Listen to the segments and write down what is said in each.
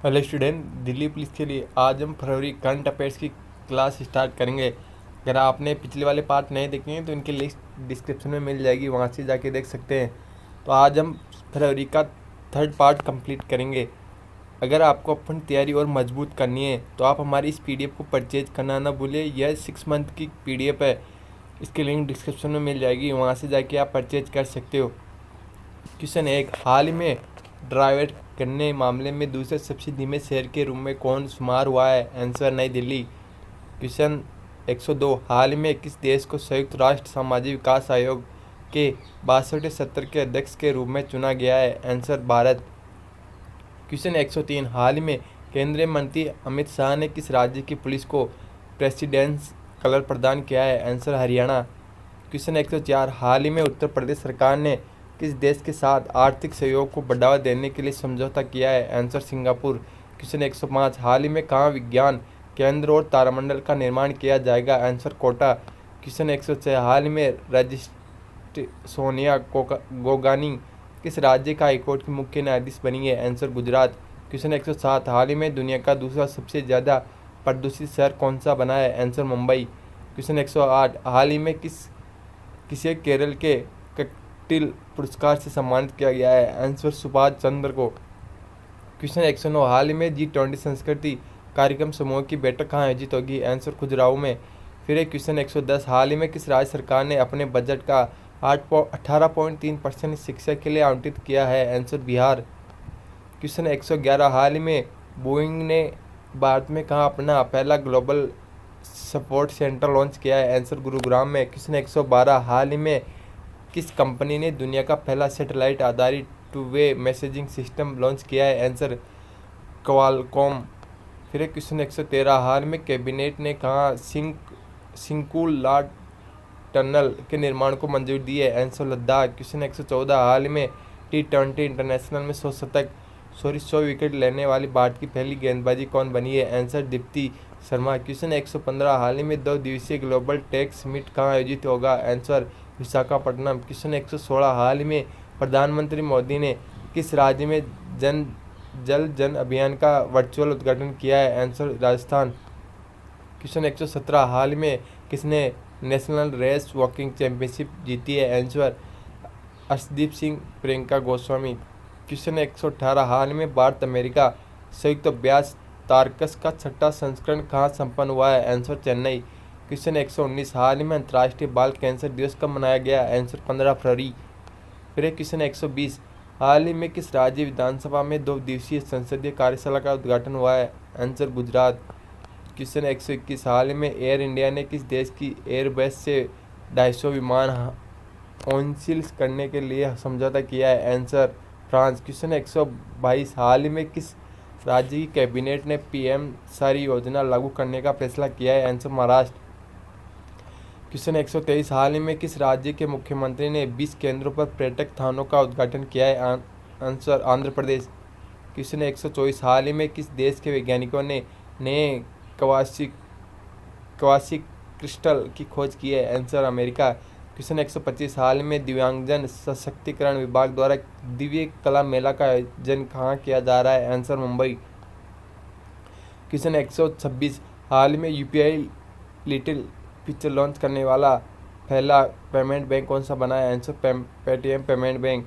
Hello student, Delhi police के लिए आज हम फरवरी करंट अफेयर्स की क्लास स्टार्ट करेंगे। अगर आपने पिछले वाले पार्ट नहीं देखे हैं तो इनकी लिस्ट डिस्क्रिप्शन में मिल जाएगी, वहाँ से जाके देख सकते हैं। तो आज हम फरवरी का थर्ड पार्ट कंप्लीट करेंगे। अगर आपको अपनी तैयारी और मजबूत करनी है तो आप हमारी इस पीडीएफ को परचेज करना ना भूलें। यह 6 मंथ की पीडीएफ है, इसकी लिंक डिस्क्रिप्शन में मिल जाएगी, वहाँ से जाके आप परचेज कर सकते हो। क्वेश्चन 1, हाल ही में ड्राइवर करने मामले में दूसरे सबसे धीमे शहर के रूप में कौन शुमार हुआ है? आंसर नई दिल्ली। क्वेश्चन 102, हाल ही में किस देश को संयुक्त राष्ट्र सामाजिक विकास आयोग के 62वें सत्र के अध्यक्ष के रूप में चुना गया है? आंसर भारत। क्वेश्चन 103, हाल ही में केंद्रीय मंत्री अमित शाह ने किस राज्य की पुलिस को प्रेसिडेंस कलर प्रदान किया है? आंसर हरियाणा। क्वेश्चन 104, हाल ही में उत्तर प्रदेश सरकार ने किस देश के साथ आर्थिक सहयोग को बढ़ावा देने के लिए समझौता किया है? Answer Singapore. क्वेश्चन 105, हाल ही में कहाँ विज्ञान केंद्र और तारामंडल का निर्माण किया जाएगा? आंसर कोटा। क्वेश्चन 106, हाल ही में रजिस्ट्री सोनिया गोगानी किस राज्य का हाईकोर्ट की मुख्य न्यायाधीश बनी है? आंसर गुजरात। क्वेश्चन 107, हाल ही में दुनिया का दूसरा सबसे ज़्यादा प्रदूषित शहर कौन सा बना है? आंसर मुंबई। क्वेश्चन 108, हाल ही में किसे केरल के ककटिल पुरस्कार से सम्मानित किया गया है? आंसर सुभाष चंद्र को। क्वेश्चन 109, हाल ही में G20 संस्कृति कार्यक्रम समूह की बैठक कहाँ आयोजित होगी? आंसर खजुराहो में। फिर एक क्वेश्चन 110, हाल ही में किस राज्य सरकार ने अपने बजट का 18.3% शिक्षा के लिए आवंटित किया है? आंसर बिहार। क्वेश्चन 111, हाल ही में बोइंग ने भारत में कहाँ अपना पहला ग्लोबल सपोर्ट सेंटर लॉन्च किया है? आंसर गुरुग्राम में। क्वेश्चन 112, हाल ही में किस कंपनी ने दुनिया का पहला सैटेलाइट आधारित two way messaging system launch किया है? Answer Qualcomm. फिर क्वेश्चन 113, हाल में कैबिनेट ने कहाँ सिंकुलाट टनल के निर्माण को मंजूरी दी है? आंसर लद्दाख। क्वेश्चन 114, हाल ही में T20 इंटरनेशनल में 100 विकेट लेने वाली भारत की पहली गेंदबाजी कौन बनी है? आंसर दीप्ति शर्मा। क्वेश्चन 115, हाल ही में 2 दिवसीय ग्लोबल टेक समिट कहाँ आयोजित होगा? आंसर विशाखापट्टनम। क्वेश्चन 116, हाल ही में प्रधानमंत्री मोदी ने किस राज्य में जल जन अभियान का वर्चुअल उद्घाटन किया है? आंसर राजस्थान। क्वेश्चन 117, हाल ही में किसने नेशनल रेस वॉकिंग चैंपियनशिप जीती है? आंसर अर्शदीप सिंह प्रियंका गोस्वामी। क्वेश्चन 118, हाल में भारत अमेरिका संयुक्त अभ्यास तारकस का 6वां संस्करण कहाँ संपन्न हुआ है? आंसर चेन्नई। क्वेश्चन 119, हाल ही में अंतर्राष्ट्रीय बाल कैंसर दिवस कब मनाया गया? आंसर 15 फरवरी। फिर क्वेश्चन 120, हाल ही में किस राज्य विधानसभा में 2 दिवसीय संसदीय कार्यशाला का उद्घाटन हुआ है? आंसर गुजरात। क्वेश्चन 121, हाल ही में एयर इंडिया ने किस देश की एयरबस से 250 विमान ऑनसील करने के लिए समझौता किया है? Answer France. क्वेश्चन 122, हाल ही में किस राज्य की कैबिनेट ने PM सारी योजना लागू करने का फैसला किया है? आंसर महाराष्ट्र। क्वेश्चन 123, हाल ही में किस राज्य के मुख्यमंत्री ने 20 केंद्रों पर पर्यटक थानों का उद्घाटन किया है? आंसर आंध्र प्रदेश। क्वेश्चन 124, हाल ही में किस देश के वैज्ञानिकों ने नए कवासी क्रिस्टल की खोज की है? Answer America. क्वेश्चन 125, हाल ही में दिव्यांगजन सशक्तिकरण विभाग द्वारा दिव्य कला मेला का आयोजन कहाँ किया जा रहा है? आंसर मुंबई। क्वेश्चन 126, हाल ही में UPI लिटिल फीचर लॉन्च करने वाला पहला पेमेंट बैंक कौन सा बना है? Answer Paytm payment bank.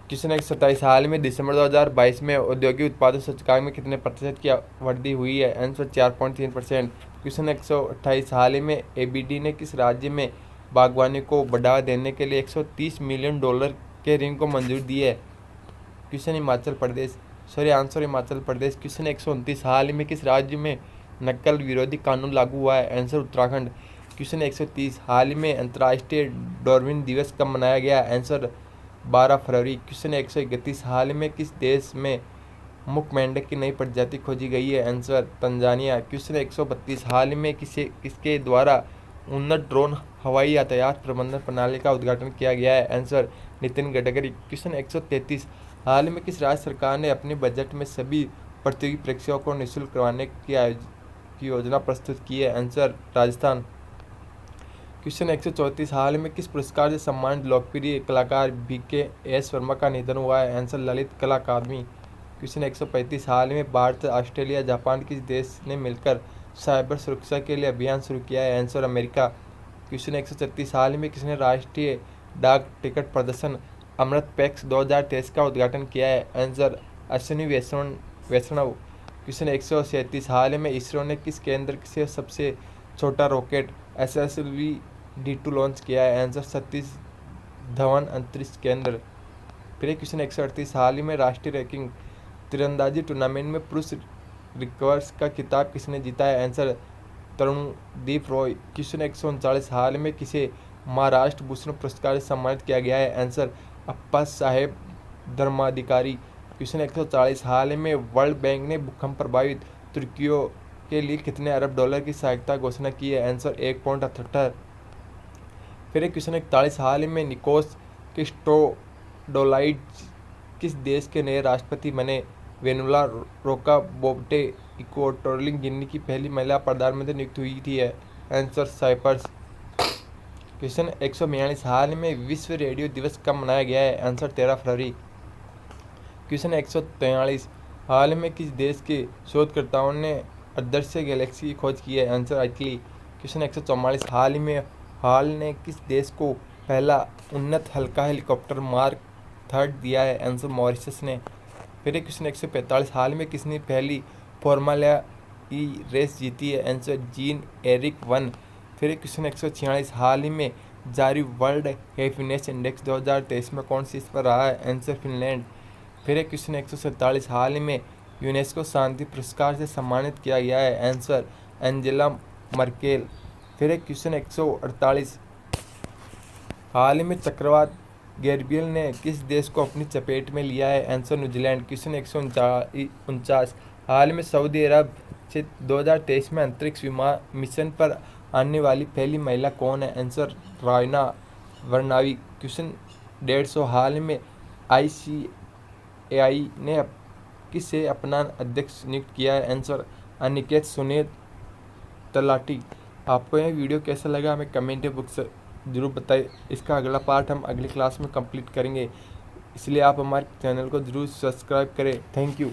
Question 127, हाल ही में दिसंबर 2022 में औद्योगिक उत्पादन सूचकांक में कितने प्रतिशत की वृद्धि हुई है? आंसर 4.3%। क्वेश्चन 128, हाल ही में ABD ने किस राज्य में बागवानी को बढ़ावा देने के लिए $130 मिलियन के ऋण को मंजूरी दी है? Question answer Himachal Pradesh. Question 129, हाल ही में किस राज्य में नकल विरोधी कानून लागू हुआ है? आंसर उत्तराखंड। क्वेश्चन 130, हाल ही में अंतर्राष्ट्रीय डॉर्विन दिवस कब मनाया गया? आंसर 12 फरवरी। क्वेश्चन 131, हाल ही में किस देश में मुख मेंढक की नई प्रजाति खोजी गई है? Answer Tanzania. क्वेश्चन 132, हाल ही में किसके द्वारा उन्नत ड्रोन हवाई यातायात प्रबंधन प्रणाली का उद्घाटन किया गया है? आंसर नितिन गडकरी। क्वेश्चन 133, हाल ही में किस राज्य सरकार ने अपने बजट में सभी प्रतियोगी परीक्षाओं को निःशुल्क करवाने की योजना प्रस्तुत की है? आंसर राजस्थान। क्वेश्चन 134, हाल ही में किस पुरस्कार से सम्मानित लोकप्रिय कलाकार BKS वर्मा का निधन हुआ है? आंसर ललित कला अकादमी। क्वेश्चन 135 हाल में भारत, ऑस्ट्रेलिया, जापान किस देश ने मिलकर साइबर सुरक्षा के लिए अभियान शुरू किया है? Answer America. क्वेश्चन 136 हाल में किसने राष्ट्रीय डाक टिकट प्रदर्शन अमृत पैक्स 2023 का उद्घाटन किया है? आंसर अश्विनी वैष्णव। क्वेश्चन 137 हाल में इसरो ने किस केंद्र से सबसे छोटा रॉकेट SSLV-D2 लॉन्च किया है? आंसर सतीश धवन अंतरिक्ष केंद्र। फिर क्वेश्चन 138 हाल ही में राष्ट्रीय रैंकिंग तीरंदाजी टूर्नामेंट में पुरुष रिकर्व्स का खिताब किसने जीता है? आंसर तरुणदीप रॉय। क्वेश्चन 139 हाल में किसे महाराष्ट्र भूषण पुरस्कार से सम्मानित किया गया है? आंसर अप्पा साहेब धर्माधिकारी। क्वेश्चन 140 हाल में वर्ल्ड बैंक ने भूकंप प्रभावित तुर्कियों के लिए कितने अरब डॉलर की सहायता घोषणा की है? आंसर 1.78। फिर क्वेश्चन 41 हाल में निकोस क्रिस्टोडोलाइड्स किस देश के नए राष्ट्रपति बने? वेनुला रोकाबोटे। इक्वाटोरियल गिनी की पहली महिला प्रधानमंत्री नियुक्त हुई थी है? Answer Cyprus. क्वेश्चन 142 हाल में विश्व रेडियो दिवस कब मनाया गया है? आंसर 13 फरवरी। क्वेश्चन 143 हाल में किस देश के शोधकर्ताओं ने अदृश्य गैलेक्सी की खोज की है? Answer Italy. क्वेश्चन 144 हाल ने किस देश को पहला उन्नत हल्का हेलीकॉप्टर मार्क 3 दिया है? आंसर मॉरिशस ने। फिर क्वेश्चन 145 हाल में किसने पहली फॉर्मूला ई रेस जीती है? Answer Jean Eric 1। फिर क्वेश्चन 146 हाल ही में जारी वर्ल्ड हैप्पीनेस इंडेक्स 2023 में कौन सी इस पर रहा है? Answer Finland. फिर क्वेश्चन 147 हाल ही में यूनेस्को शांति पुरस्कार से सम्मानित किया गया है? Answer Angela Merkel. फिर क्वेश्चन 148 हाल ही में चक्रवात गैब्रियल ने किस देश को अपनी चपेट में लिया है? Answer New Zealand. क्वेश्चन 149 हाल में सऊदी अरब से 2023 में अंतरिक्ष मिशन पर आने वाली पहली महिला कौन है? आंसर रायना वर्नावी। क्वेश्चन 150 हाल में ICAI ने किसे अपना अध्यक्ष नियुक्त किया है? आंसर अनिकेत सुनील तलाटी। आपको यह वीडियो कैसा लगा हमें कमेंट बॉक्स जरूर बताएं। इसका अगला पार्ट हम अगली क्लास में कंप्लीट करेंगे, इसलिए आप हमारे चैनल को जरूर सब्सक्राइब करें। Thank you.